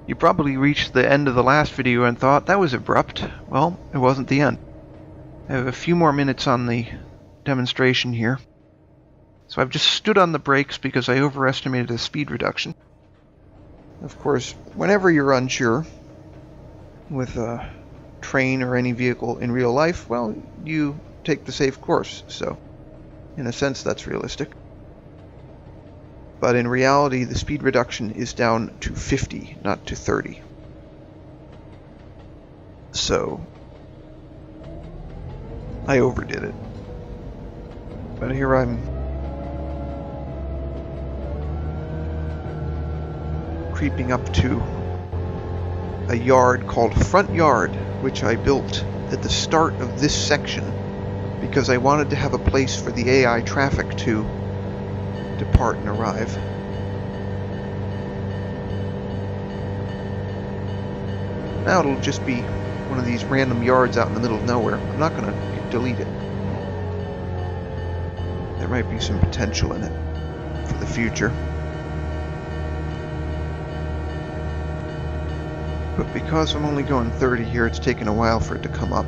You probably reached the end of the last video and thought, that was abrupt. Well, it wasn't the end. I have a few more minutes on the demonstration here. So I've just stood on the brakes because I overestimated the speed reduction. Of course, whenever you're unsure with a train or any vehicle in real life, well, you take the safe course. So, in a sense, that's realistic. But in reality, the speed reduction is down to 50, not to 30. So, I overdid it. But here I'm creeping up to a yard called Front Yard, which I built at the start of this section because I wanted to have a place for the AI traffic to depart and arrive. Now it'll just be one of these random yards out in the middle of nowhere. I'm not going to delete it. There might be some potential in it for the future. But because I'm only going 30 here, it's taken a while for it to come up.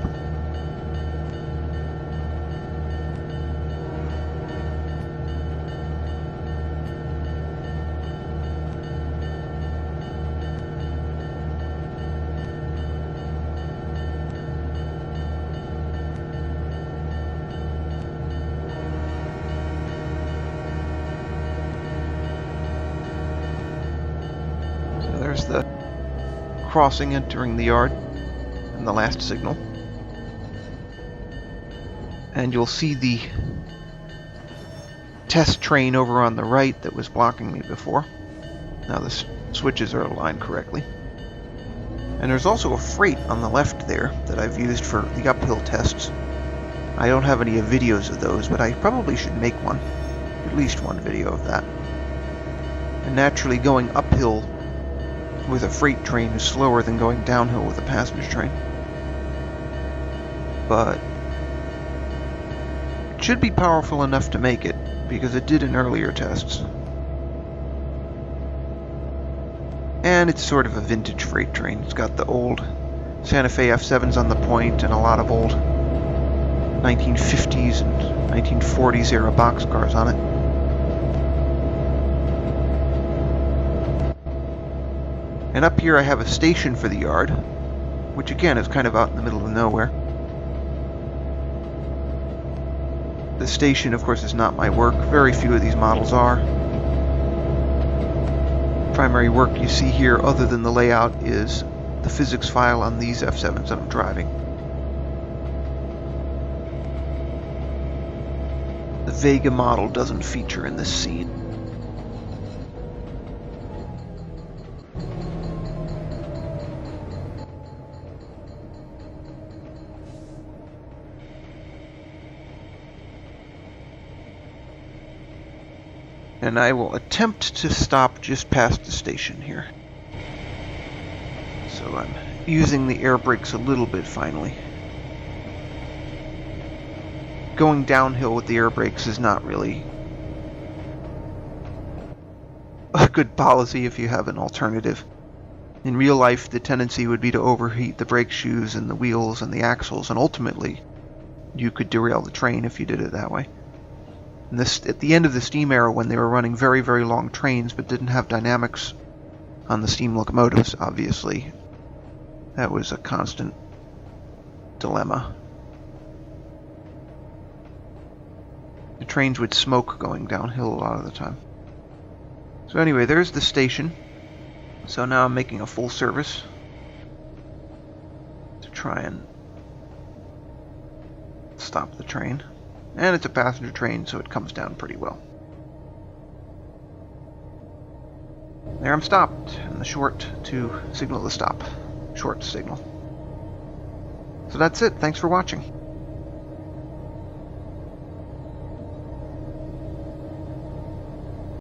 So there's the crossing entering the yard and the last signal, and you'll see the test train over on the right that was blocking me before. Now the switches are aligned correctly, and there's also a freight on the left there that I've used for the uphill tests. I don't have any videos of those, but I probably should make one, at least one video of that. And naturally, going uphill with a freight train is slower than going downhill with a passenger train. But it should be powerful enough to make it, because it did in earlier tests. And it's sort of a vintage freight train. It's got the old Santa Fe F7s on the point and a lot of old 1950s and 1940s era boxcars on it. And up here I have a station for the yard, which again is kind of out in the middle of nowhere. The station, of course, is not my work. Very few of these models are. Primary work you see here, other than the layout, is the physics file on these F7s that I'm driving. The Vega model doesn't feature in this scene. And I will attempt to stop just past the station here. So I'm using the air brakes a little bit finally. Going downhill with the air brakes is not really a good policy if you have an alternative. In real life, the tendency would be to overheat the brake shoes and the wheels and the axles, and ultimately you could derail the train if you did it that way. And this, at the end of the steam era, when they were running very, very long trains but didn't have dynamics on the steam locomotives, obviously, that was a constant dilemma. The trains would smoke going downhill a lot of the time. So anyway, there's the station. So now I'm making a full service to try and stop the train. And it's a passenger train, so it comes down pretty well. There I'm stopped, and the short to signal the stop. Short signal. So that's it. Thanks for watching.